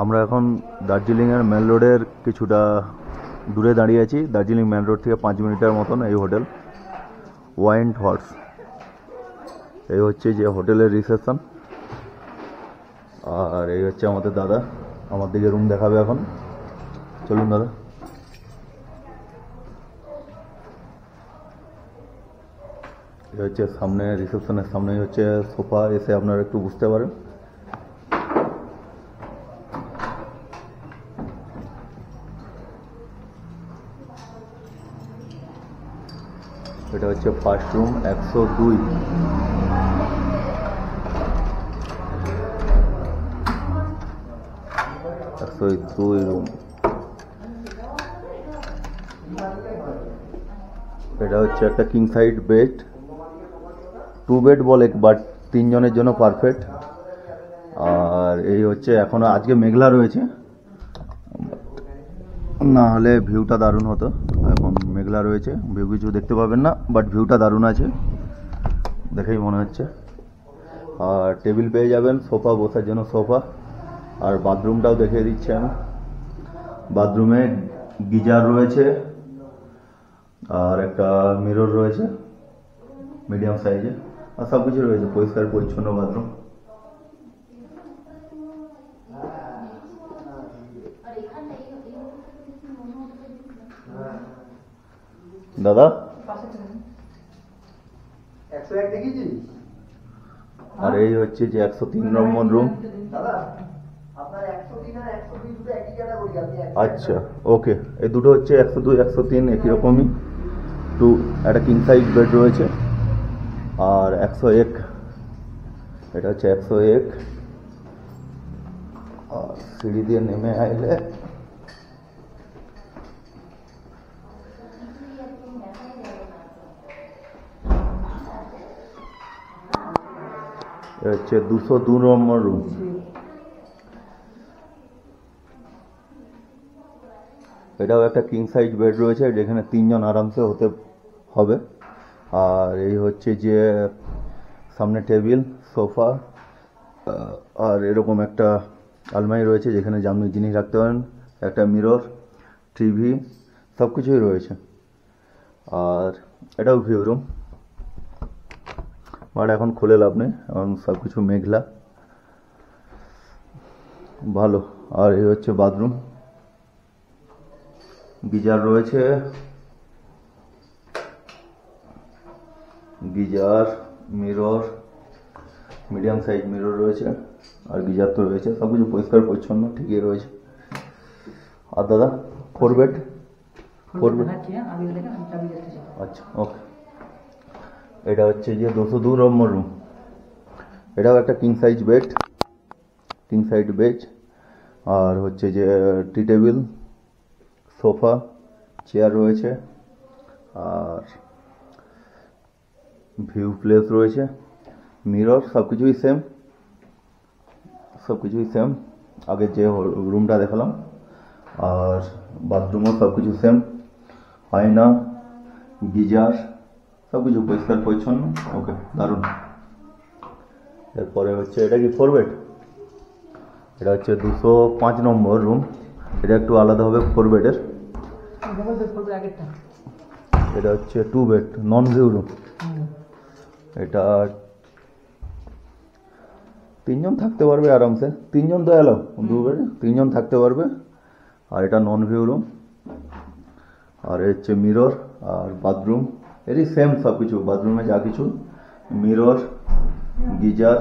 আমরা এখন দার্জিলিংয়ের মেন রোডের কিছুটা দূরে দাঁড়িয়ে আছি। দার্জিলিং মেন রোড থেকে 5 মিনিটের মতন এই হোটেল ওয়াইন্ড হর্স। এই হচ্ছে যে হোটেলের রিসেপশন, আর এই হচ্ছে আমাদের দাদা আমার দিকে রুম দেখাবে এখন। চলুন দাদা। এই হচ্ছে সামনে রিসেপশনের সামনেই হচ্ছে সোফা, এসে আপনারা একটু বুঝতে পারেন। এটা হচ্ছে ফার্স্ট রুম 102। রুম। এটা হচ্ছে একটা কিং সাইড বেড, 2 বেড বলে, বাট 3 জনের জন্য পারফেক্ট। আর এই হচ্ছে এখন আজকে মেঘলা রয়েছে, না হলে ভিউটা দারুণ হতো। এখন মেঘলা রয়েছে, ভিউ কিছু দেখতে পাবেন না, বাট ভিউটা দারুণ আছে দেখেই মনে হচ্ছে। আর টেবিল পেয়ে যাবেন, সোফা বসার জন্য সোফা। আর বাথরুমটাও দেখিয়ে দিচ্ছি আমি। বাথরুমে গিজার রয়েছে আর একটা মিরর রয়েছে মিডিয়াম সাইজে, আর সব কিছু রয়েছে, পরিষ্কার পরিচ্ছন্ন বাথরুম। দাদা আর এই হচ্ছে যে 103 নম্বর রুম। আচ্ছা, ওকে। এই দুটো হচ্ছে 102 103 একই রকমই। একটা কিং সাইজ বেড রয়েছে আর 101, এটা হচ্ছে 101। আর সিঁড়ি দিয়ে নেমে আইলে হচ্ছে 202 নম্বর রুম। এটাও একটা কিং সাইজ বেড রয়েছে, যেখানে 3 জন আরামসে হতে হবে। আর এই হচ্ছে যে সামনে টেবিল, সোফা, আর এরকম একটা আলমারি রয়েছে যেখানে আপনি জিনিস রাখতে পারেন, একটা মিরর, টিভি, সব কিছুই রয়েছে। আর এটাও ভিউ রুম, বাট এখন খুলে লাভ নেই, এখন সব কিছু মেঘলা, ভালো। আর এই হচ্ছে বাথরুম, গিজার রয়েছে, geyser, mirror, medium size mirror রয়েছে, আর গিজার তো রয়েছে, সব কিছু পরিষ্কার পরিচ্ছন্ন ঠিকই রয়েছে। আর দাদা 4 বেড? 4 বেড, আচ্ছা, ওকে। এটা হচ্ছে যে 202 নম্বর রুম। এটাও একটা king size bed, king size bed. আর হচ্ছে যে টি টেবিল, সোফা, চেয়ার রয়েছে, আর ভিউ প্লেস রয়েছে, মিরর, সব কিছুই সেম, সব কিছুই সেম আগের যে রুমটা দেখালাম। আর বাথরুমও সব কিছু সেম, আয়না, গিজার, সব কিছু পরিষ্কার পরিচ্ছন্ন। ওকে, দারুণ। এরপরে হচ্ছে এটা কি 4 বেড? এটা হচ্ছে 205 নম্বর রুম। এটা একটু আলাদা হবে 4 বেডের। এটা হচ্ছে 2 বেড নন ভিউ রুম। এটা 3 জন থাকতে পারবে আরামসে, 3 জন তো এলাও, 2 বেডে 3 জন থাকতে পারবে। আর এটা নন ভিউ রুম। আর হচ্ছে মিরর আর বাথরুম, এরই সেম সব কিছু, বাথরুমে যা কিছু, মিরর, গিজার,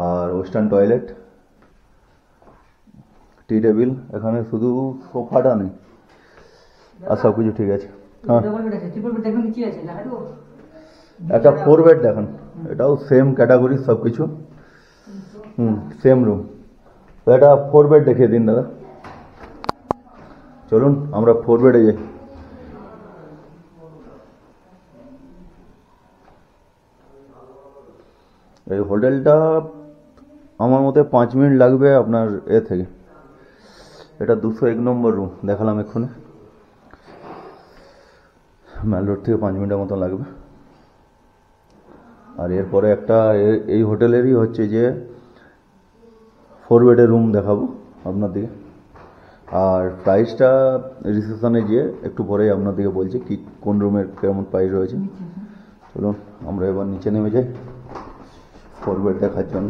আর ওয়েস্টার্ন টয়লেট, টি টেবিল। এখানে শুধু সোফাটা নেই, আর সব কিছু ঠিক আছে। হ্যাঁ, একটা 4 বেড দেখেন, এটাও সেম ক্যাটাগরি সব কিছু, সেম রুম। তো এটা 4 বেড দেখিয়ে দিন দাদা। চলুন আমরা 4 বেডে যাই। এই হোটেলটা আমার মতে 5 মিনিট লাগবে আপনার এ থেকে। এটা 201 নম্বর রুম দেখালাম এক্ষুনি, মেল রোড থেকে 5 মিনিটের মতো লাগবে। আর এরপরে একটা এই হোটেলেরই হচ্ছে যে 4 বেডের রুম দেখাবো। আপনার দিকে। আর প্রাইসটা রিসেপশনে গিয়ে একটু পরেই আপনাদেরকে বলছি কি কোন রুমের কেমন প্রাইস রয়েছে। চলুন আমরা এবার নিচে নেমে যাই 4 বেড দেখার জন্য।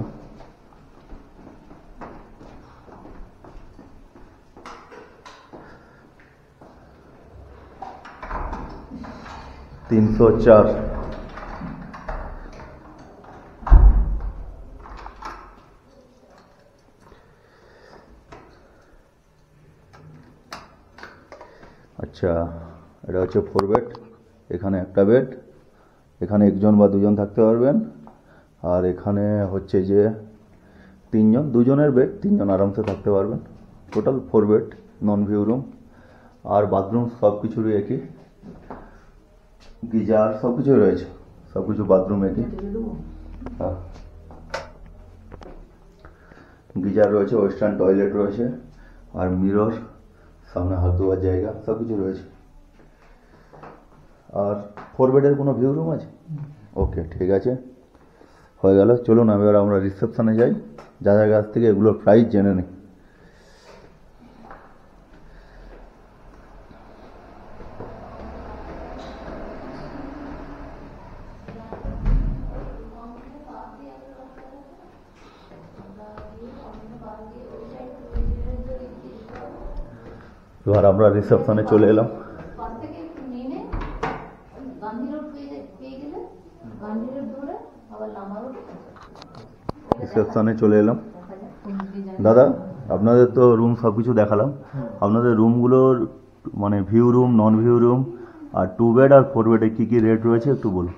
$304। আচ্ছা, এটা হচ্ছে 4 বেড। এখানে একটা বেড, এখানে একজন বা দুজন থাকতে পারবেন। আর এখানে হচ্ছে যে 3 জন, 2 জনের বেড, 3 জন আরামসে থাকতে পারবেন। Total 4 bed, non view room. আর বাথরুম সব কিছুরই একই, গিজার সব কিছুই রয়েছে, সব কিছু বাথরুম একই। হ্যাঁ, গিজার রয়েছে, ওয়েস্টার্ন টয়লেট রয়েছে, আর মিরর, সামনে হাত ধোয়ার জায়গা, সব কিছু রয়েছে। আর 4 বেডের কোনো ভিউ রুম আছে? ওকে, ঠিক আছে, হয়ে গেল। চলুন এবার আমরা রিসেপশনে যাই, যাদের কাছ থেকে এগুলোর প্রাইস জেনে নিই। এবার আমরা রিসেপশনে চলে এলাম। রিসেপশনে চলে এলাম। দাদা, আপনাদের তো রুম সব কিছু দেখালাম, আপনাদের রুমগুলোর মানে view room, non view room, আর 2 বেড আর 4 বেডে কী কী রেট রয়েছে একটু বলুন।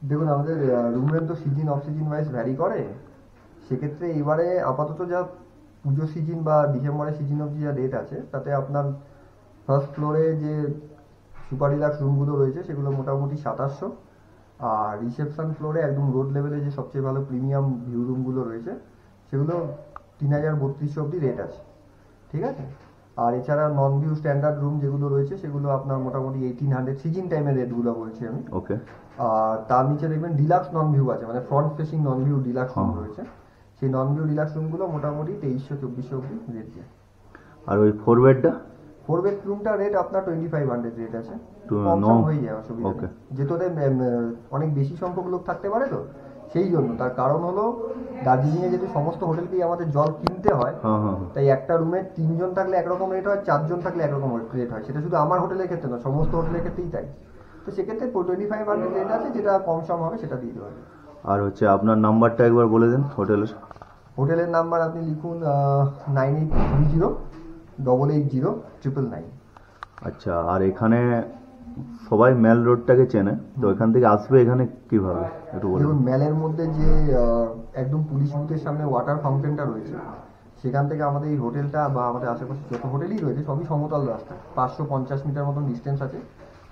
দেখুন, আমাদের রুম রেন্ট তো season off season wise vary করে। সেক্ষেত্রে এবারে আপাতত যা পুজো সিজন বা ডিসেম্বরের সিজন অফ যা রেট আছে, তাতে আপনার ফার্স্ট ফ্লোরে যে সুপার ডিলাক্স রুমগুলো রয়েছে সেগুলো মোটামুটি 2700। আর রিসেপশন ফ্লোরে একদম রোড লেভেলে যে সবচেয়ে ভালো প্রিমিয়াম ভিউ রুমগুলো রয়েছে সেগুলো 3000-3200 অব্দি রেট আছে, ঠিক আছে। আর এছাড়া নন ভিউ স্ট্যান্ডার্ড রুম যেগুলো রয়েছে সেগুলো আপনার মোটামুটি 1800 সিজন টাইমের রেটগুলো বলছি আমি। ওকে। আর তার নিচে দেখবেন ডিলাক্স নন ভিউ আছে, মানে front facing non view deluxe room রয়েছে। সেই নন ভিউ ডিলাক্স রুমগুলো মোটামুটি 2300-2400 অব্দি রেট যায়। আর ওই 4 বেডটা? 4 বেড রুমটা রেট আপনার 2500 রেট আছে, হয়ে যায়, অসুবিধা নেই। যেহেতু অনেক বেশি সংখ্যক লোক থাকতে পারে, তো সেই জন্য। তার কারণ হলো দার্জিলিংয়ে যেহেতু সমস্ত হোটেলকেই আমাদের জল কিনতে হয়, তাই একটা রুমে 3 জন থাকলে একরকম রেট হয়, 4 জন থাকলে একরকম রেট হয়। সেটা শুধু আমার হোটেলের ক্ষেত্রে না, সমস্ত হোটেলের ক্ষেত্রেই তাই। তো সেক্ষেত্রে 2500 রেট আছে, যেটা কম সম হবে সেটা দিয়ে দেওয়া হবে। আর হচ্ছে আপনার নাম্বারটা একবার বলে দিন হোটেলের নাম্বার আপনি লিখুন 9830-880-999। আচ্ছা, আর এখানে সবাই মেল রোডটাকে চেনে, তো এখান থেকে আসবে এখানে কিভাবে একটু বলুন। দেখুন, মেলের মধ্যে যে একদম পুলিশ বুথের সামনে ওয়াটার ফাউন্টেনটা রয়েছে, সেখান থেকে আমাদের এই হোটেলটা বা আমাদের আশেপাশে যত হোটেলই রয়েছে সবই সমতল রাস্তা। 550 মিটার মতন ডিস্টেন্স আছে,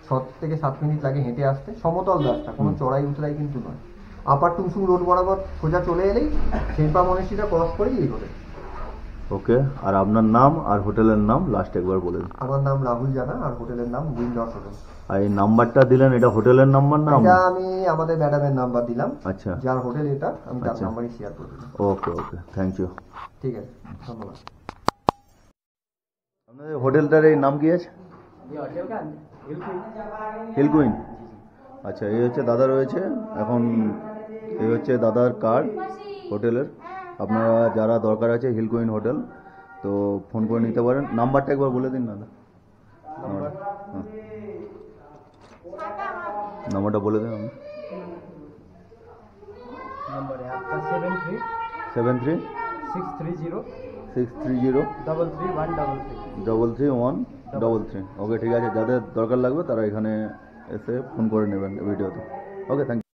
6 থেকে 7 মিনিট লাগে হেঁটে আসতে। সমতল রাস্তা, কোনো চড়াই উতরাই কিন্তু নয়। আপার টুংসুং রোড বরাবর সোজা চলে এলেই শেরপা মনীষীটা ক্রস করেই এই হোটেল। ওকে, আর আপনার নাম আর হোটেলের নাম লাস্ট একবার বলে দিন। আমার নাম রাহুল জানা, আর হোটেলের নাম উইন্ডস হোটেল। আর এই নাম্বারটা দিলেন, এটা হোটেলের নাম্বার না? এটা আমি আমাদের ম্যাডামের নাম্বার দিলাম। আচ্ছা, যার হোটেল এটা, আমি তার নাম্বারই শেয়ার করে দিলাম। Okay okay, thank you. ঠিক আছে, ধন্যবাদ। আপনাদের হোটেলটার এই নাম কি আছে? Hill queen. আচ্ছা, এই হচ্ছে দাদা রয়েছে এখন, এই হচ্ছে দাদার কার্ড হোটেলের। আপনারা যারা দরকার আছে হিল কুইন হোটেল, তো ফোন করে নিতে পারেন। নাম্বারটা একবার বলে দিন দাদা। নাম্বারটা বলে দিন আপনি। 73-630-33133। ওকে, ঠিক আছে, যাদের দরকার লাগবে তারা এখানে এসে ফোন করে নেবেন ভিডিওতে। ওকে, থ্যাংক ইউ।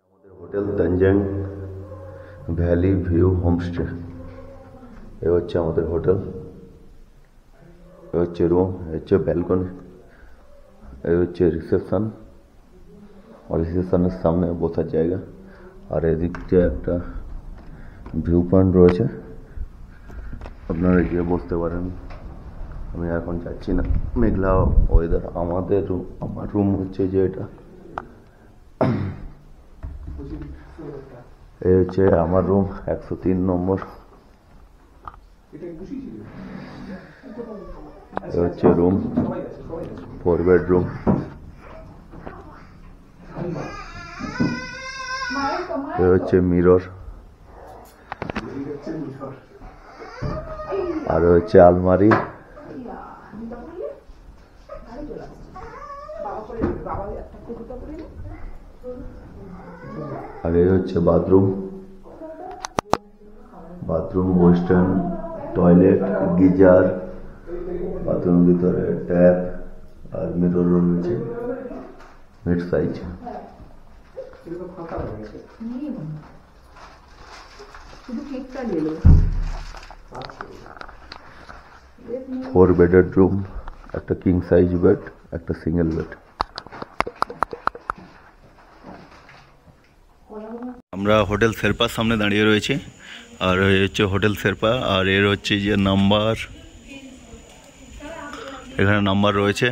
আমাদের হোটেল তানজাং ভ্যালি ভিউ হোমস্টে। এ হচ্ছে আমাদের হোটেল, এ হচ্ছে রুম, এ হচ্ছে ব্যালকনি, এ হচ্ছে রিসেপশন, আর রিসেপশনের সামনে বসার জায়গা। আর এদিকটা একটা ভিউ পয়েন্ট রয়েছে, আপনারা গিয়ে বসতে পারেন। আমি এখন যাচ্ছি না, মেঘলা ওয়েদার। আমার রুম হচ্ছে যে এটা, এই হচ্ছে আমার রুম 103 নম্বর। এ হচ্ছে রুম, 4 বেডরুম। এ হচ্ছে মিরর, আর হচ্ছে আলমারি, আর এই হচ্ছে বাথরুম, ওয়েস্টার্ন টয়লেট, গিজার, বাথরুমের ভিতরে ট্যাপ আর মিরর রয়েছে, মিড সাইজ। 4 বেডের রুম, একটা কিং সাইজ বেড, একটা সিঙ্গেল বেড। আমরা হোটেল শেরপার সামনে দাঁড়িয়ে রয়েছি, আর এই হচ্ছে হোটেল শেরপা, আর এর হচ্ছে যে নাম্বার, এখানে নাম্বার রয়েছে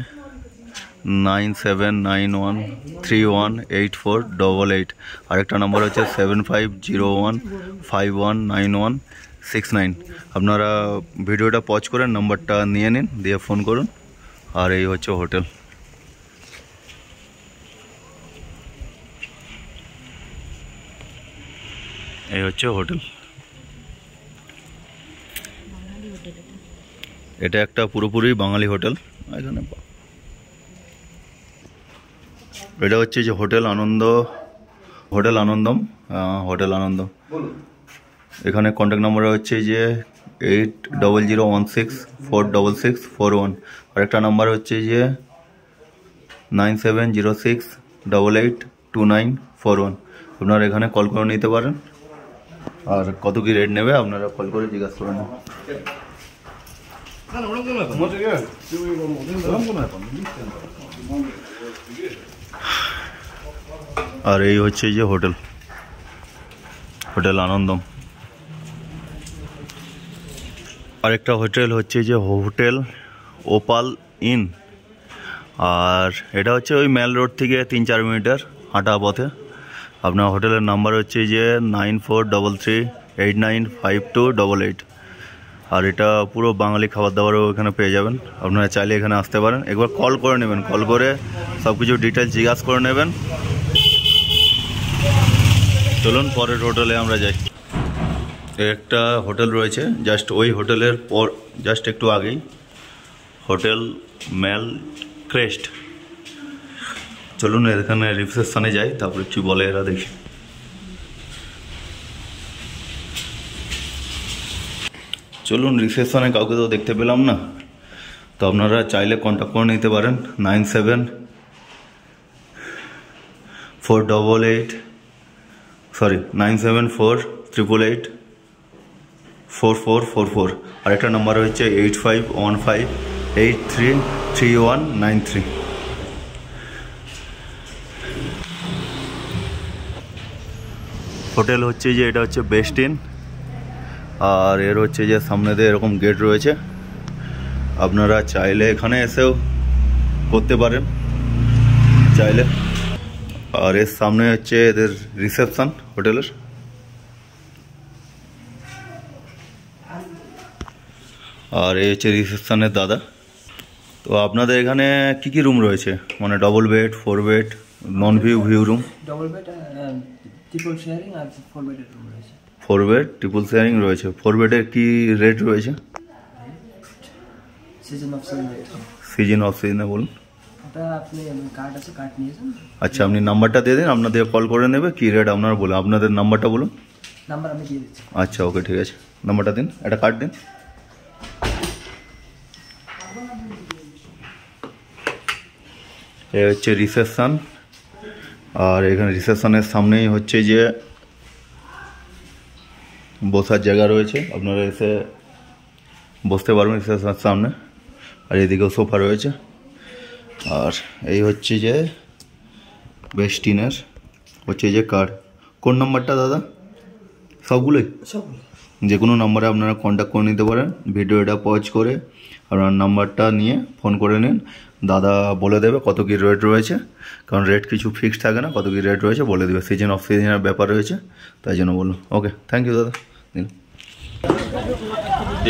9791318488, আরেকটা নাম্বার হচ্ছে 7501519169। আপনারা ভিডিওটা পজ করে নাম্বারটা নিয়ে নিন, দিয়ে ফোন করুন। আর এই হচ্ছে হোটেল। এই হচ্ছে হোটেল। এটা একটা পুরোপুরি বাঙালি হোটেল। এখানে এটা হচ্ছে যে হোটেল আনন্দম। এখানে কন্ট্যাক্ট নাম্বার হচ্ছে যে 8001646641, আরেকটা নাম্বার হচ্ছে যে 9706882941। আপনারা এখানে কল করে নিতে পারেন, আর কত কি রেট নেবে আপনারা কল করে জিজ্ঞাসা করে নেন। আর এই হচ্ছে যে হোটেল আনন্দম। আরেকটা হোটেল হচ্ছে যে হোটেল ওপাল ইন, আর এটা হচ্ছে ওই মেল রোড থেকে 3-4 মিনিটের হাঁটা পথে। আপনার হোটেলের নাম্বার হচ্ছে যে 9433895288, আর এটা পুরো বাঙালি খাবার দাবারও এখানে পেয়ে যাবেন। আপনারা চাইলে এখানে আসতে পারেন, একবার কল করে নেবেন, কল করে সব কিছু ডিটেলস জিজ্ঞাসা করে নেবেন। চলুন পরের হোটেলে আমরা যাই। একটা হোটেল রয়েছে জাস্ট ওই হোটেলের পর জাস্ট একটু আগেই, হোটেল মেল ক্রেস্ট। চলুন এখানে রিসেপশনে যাই, তারপরে কি বলে এরা দেখি। চলুন রিসেপশনে কাউকে তো দেখতে পেলাম না, তো আপনারা চাইলে কন্ট্যাক্ট করে নিতে পারেন 974884444, আর একটা নাম্বার হচ্ছে 8515833193। হোটেল হচ্ছে যে এটা হচ্ছে বেস্ট ইন, আর এর হচ্ছে যে সামনে দিয়ে এরকম গেট রয়েছে, আপনারা চাইলে এখানে এসেও করতে পারেন চাইলে। আর এর সামনে হচ্ছে এদের রিসেপশন হোটেলের। আর এই হচ্ছে রিসেপশনের দাদা। তো আপনাদের এখানে কি কি রুম রয়েছে, মানে double bed, 4 bed, non view room? Double bed, triple sharing আর 4 বেডের রুম রয়েছে। 4 বেড ট্রিপল শেয়ারিং রয়েছে। 4 বেডের কি রেট রয়েছে? সিজন অফ সিজনে বলুন। ওটা আপনি কার্ড আছে, কার্ড নিয়েছেন? আচ্ছা, আপনি নাম্বারটা দিয়ে দিন, আপনাদের কল করে নেবে। কি রেট আপনারা বলুন, আপনাদের নাম্বারটা বলুন। নাম্বার আমি দিয়ে দিচ্ছি। আচ্ছা ওকে, ঠিক আছে, নাম্বারটা দিন, একটা কার্ড দিন। এ হচ্ছে রিসেপশন, আর এখানে রিসেপশনের সামনেই হচ্ছে যে বসার জায়গা রয়েছে, আপনারা এসে বসতে পারবেন রিসেপশনের সামনে। আর এদিকেও সোফা রয়েছে। আর এই হচ্ছে যে বেস্ট ইনের হচ্ছে যে কার্ড। কোন নাম্বারটা দাদা? সবগুলোই? যে কোনো নাম্বারে আপনারা কন্ট্যাক্ট করে নিতে পারেন। ভিডিওটা পজ করে আপনার নাম্বারটা নিয়ে ফোন করে নিন, দাদা বলে দেবে কত কী রেট রয়েছে, কারণ রেট কিছু ফিক্সড থাকে না, কত কী রেট রয়েছে বলে দেবে। সিজন অফ সিজনের ব্যাপার রয়েছে, তাই জন্য বলুন। ওকে, থ্যাংক ইউ দাদা। দিন।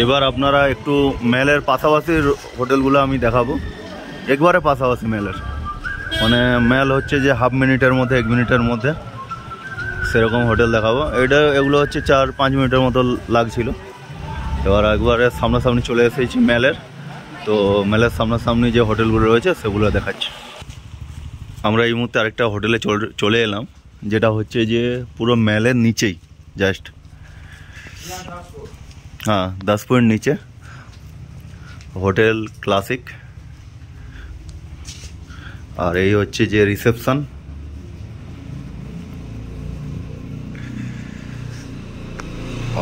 এবার আপনারা একটু মেলের পাশাপাশি হোটেলগুলো আমি দেখাবো, একবারে পাশাপাশি মেলের, মানে মেল হচ্ছে যে হাফ মিনিটের মধ্যে 1 মিনিটের মধ্যে সেরকম হোটেল দেখাবো। এগুলো হচ্ছে 4-5 মিনিটের মতো লাগছিল। এবার একবারে সামনাসামনি চলে এসেছি মেলের, তো মেলের সামনাসামনি যে হোটেলগুলো রয়েছে সেগুলো দেখাচ্ছি। আমরা এই মুহূর্তে আরেকটা হোটেলে চলে এলাম, যেটা হচ্ছে যে পুরো মেলের নিচেই, জাস্ট हाँ 10 পয়েন্ট নিচে হোটেল ক্লাসিক। আর এই হচ্ছে যে রিসেপশন,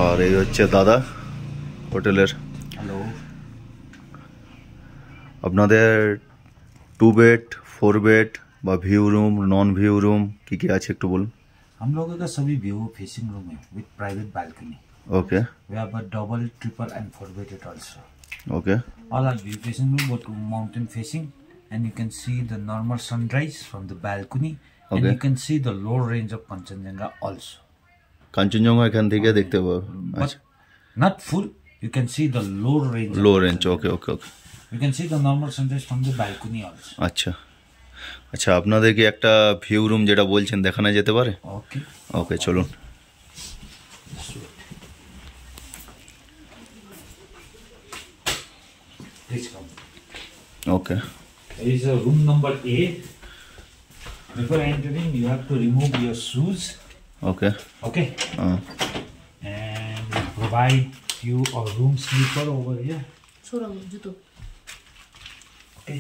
আর এই হচ্ছে দাদা হোটেলের। হ্যালো, আপনাদের 2 বেড 4 বেড বা view room non view room কি আছে একটু বলুন। हम लोगों का सभी व्यू फेसिंग रूम है with private balcony. Okay We have a double, triple and 4 bedded also. Okay All are view facing room, both mountain facing, and you can see the normal sunrise from the balcony, and Okay. you can see the low range of Kanchenjunga also. Kanchenjunga এখান থেকে দেখতে পাবো। But not full, you can see the low range. of low range, Kanchenjunga. Okay okay okay You can see the normal sunrise from the balcony also. আচ্ছা আচ্ছা, আপনাদেরকে একটা view room যেটা বলছেন দেখানো যেতে পারে? Okay. ওকে চলুন। Please come. Okay There is a room number A. Before entering, you have to remove your shoes. Okay Okay. And we provide you a room sleeper over here. সরাও জুতো। Okay.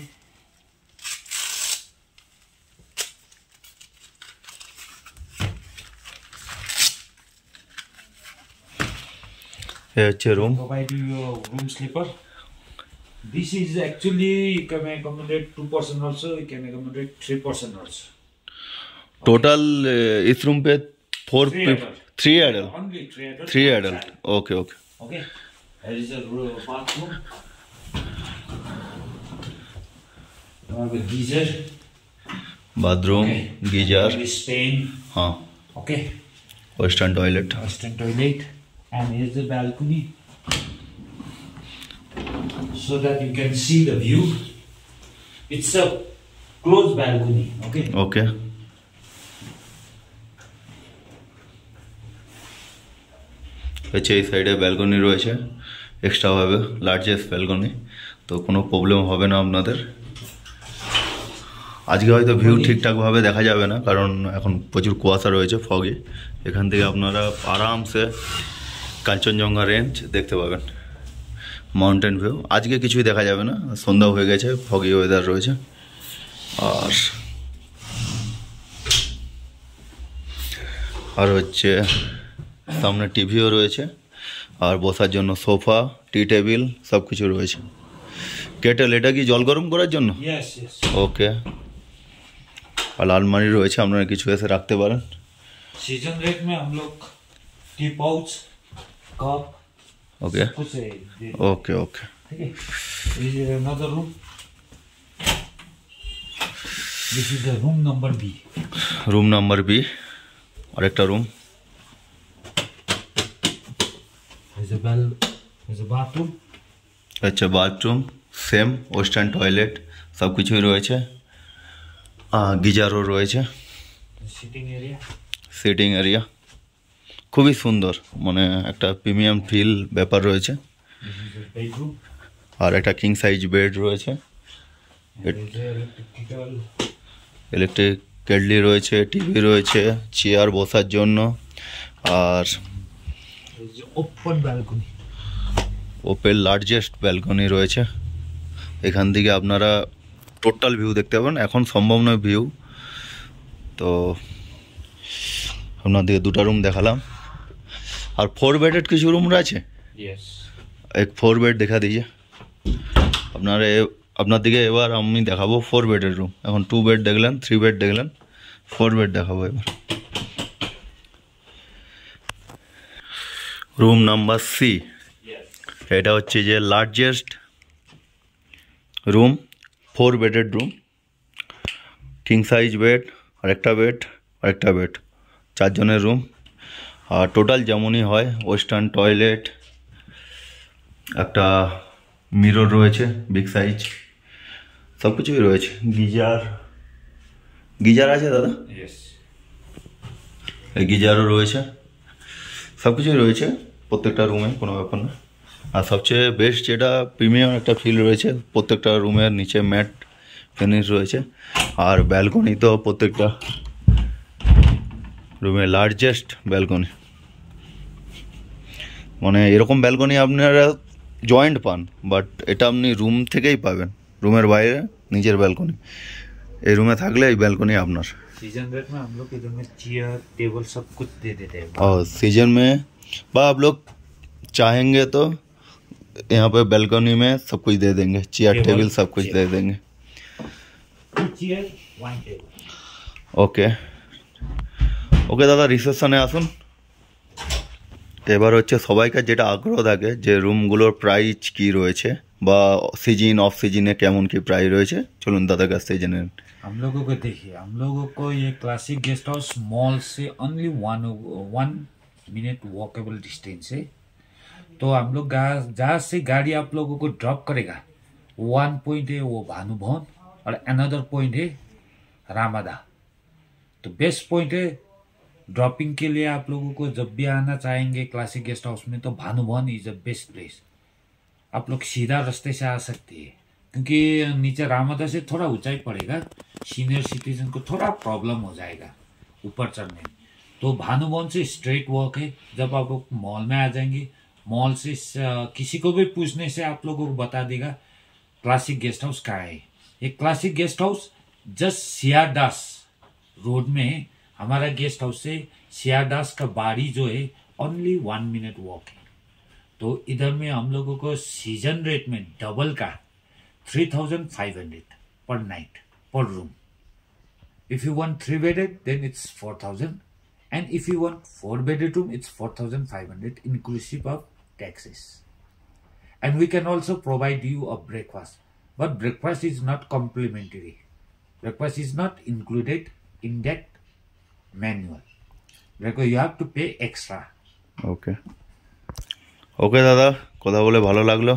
এ হচ্ছে room. Provide you your room sleeper. This is actually you can accommodate 2 person also. You can accommodate 3 person also. Total इस room पे 4 Three adult. 3 adult Only 3 adults. 3 one adult child. Okay okay Okay. There is a bathroom. You have a geyser. Bathroom Okay. Geyser, There is stain. हाँ Okay. Western toilet. Western toilet, and here's the balcony so that you can see the view. It's a closed balcony. Okay. Okay হচ্ছে এই সাইডে balcony রয়েছে, এক্সট্রাভাবে largest balcony, তো কোনো problem হবে না আপনাদের। আজকে হয়তো ভিউ ঠিকঠাকভাবে দেখা যাবে না, কারণ এখন প্রচুর কুয়াশা রয়েছে, ফগি। এখান থেকে আপনারা আরামসে কাঞ্চনজঙ্ঘা রেঞ্জ দেখতে পাবেন, মাউন্টেন ভিউ। আজকে কিছুই দেখা যাবে না, সন্ধ্যা হয়ে গেছে, ফগি ওয়েদার রয়েছে। আর হচ্ছে সামনে টিভিও রয়েছে, আর বসার জন্য সোফা, টি টেবিল সব কিছু রয়েছে। কেটেল, এটা কি জল গরম করার জন্য? Yes, yes. ওকে। আর আলমারি রয়েছে, আপনারা কিছু এসে রাখতে পারেন। सीजन रेट में हम लोग टी पाउच, कप, ओके कुछ है। ओके ओके ठीक है। This is another room. This is the room number B. Room number B, আরেকটা রুম। There's a bathroom. আচ্ছা, বাথরুম সেম, ওয়েস্টার্ন টয়লেট সব কিছুই রয়েছে, গিজারও রয়েছে, The sitting area. Sitting area খুবই সুন্দর, মানে একটা প্রিমিয়াম ফিল ব্যাপার রয়েছে। This is the bedroom. আর একটা কিং সাইজ বেড রয়েছে, There is a electrical. Electric kettle রয়েছে, টিভি রয়েছে, চেয়ার বসার জন্য, আর There is an open balcony. Open largest balcony রয়েছে। এখান থেকে আপনারা টোটাল ভিউ দেখতে পাবেন। এখন সম্ভব নয় ভিউ, তো আপনাদেরকে 2টা রুম দেখালাম। আর 4 বেডেড কিছু রুম রয়েছে, Yes. এক 4 বেড দেখা দিয়েছে আপনার দিকে। এবার আমি দেখাবো 4 বেডের রুম। এখন 2 বেড দেখলেন, 3 বেড দেখলেন, 4 বেড দেখাবো এবার। Room number C, Yes. এটা হচ্ছে যে largest room, 4 bedded room, king size bed, আরেকটা বেড, আরেকটা বেড, 4 জনের রুম। আর টোটাল যেমনই হয়, ওয়েস্টার্ন টয়লেট, একটা মিরর রয়েছে বিগ সাইজ, সব কিছুই রয়েছে। গিজার আছে দাদা, Yes. গিজারও রয়েছে, সব কিছুই রয়েছে প্রত্যেকটা রুমে, কোনো ব্যাপার না। আর সবচেয়ে বেস্ট যেটা প্রিমিয়াম একটা ফিল রয়েছে, প্রত্যেকটা রুমের নিচে ম্যাট ফিনিশ রয়েছে। আর ব্যালকনি তো প্রত্যেকটা রুমে লার্জেস্ট ব্যালকনি, মানে এরকম ব্যালকনি আপনারা জয়েন্ট পান, বাট এটা আপনি রুম থেকেই পাবেন, রুমের বাইরে নিজের ব্যালকনি। এই রুমে থাকলে এই ব্যালকনি আপনার। सीजन रेट में हम लोग इधर में चेयर टेबल सब कुछ दे देते हैं। और सीजन में आप लोग चाहेंगे तो यहाँ पे बैल्कनी में सब कुछ दे देंगे, चेयर टेबल सब कुछ दे देंगे। Chair one table. Okay okay দাদা, রিসেপশনে আসুন। এবার হচ্ছে সবাইকার যেটা আগ্রহ থাকে যে রুমগুলোর প্রাইস কি রয়েছে বা সিজন অফ সিজনে কেমন কি প্রাইস রয়েছে, চলুন দাদার কাছ থেকে জেনে নিন। हम लोगों को देखिए, हम लोगों को ये क्लासिक गेस्ट हाउस मॉल से ओनली 1 मिनट वॉकेबल डिस्टेंस है। तो हम लोग जहाँ से गाड़ी आप लोगों को ड्रॉप करेगा, 1 पॉइंट है वो भानु भवन और अनदर पॉइंट है रामादा। तो बेस्ट पॉइंट है ड्रॉपिंग के लिए। आप लोगों को जब भी आना चाहेंगे क्लासिक गेस्ट हाउस में तो भानु भवन इज द बेस्ट प्लेस। आप लोग सीधा रास्ते से आ सकते हैं, क्योंकि नीचे रामादा से थोड़ा ऊंचाई पड़ेगा, सीनियर सिटीजन को थोड़ा प्रॉब्लम हो जाएगा ऊपर चढ़ने में। तो भानु भवन से स्ट्रेट वॉक है। जब आप लोग मॉल में आ जाएंगे, मॉल से किसी को भी पूछने से आप लोगों को बता देगा क्लासिक गेस्ट हाउस कहाँ है। ये classic guest house just Siyadas road में है। हमारा गेस्ट हाउस से सियादास का बाड़ी जो है ओनली 1 मिनट वॉक है। तो इधर में हम लोगों को सीजन रेट में डबल का 3,500 पर नाइट पर room. If you want 3 bedded, then it's 4,000, and if you want 4 bedded room, it's 4,500 inclusive of taxes. And we can also provide you a breakfast, but breakfast is not complimentary. Breakfast is not included in that manual. Because you have to pay extra. Okay okay দাদা, কথা বলে ভালো লাগলো।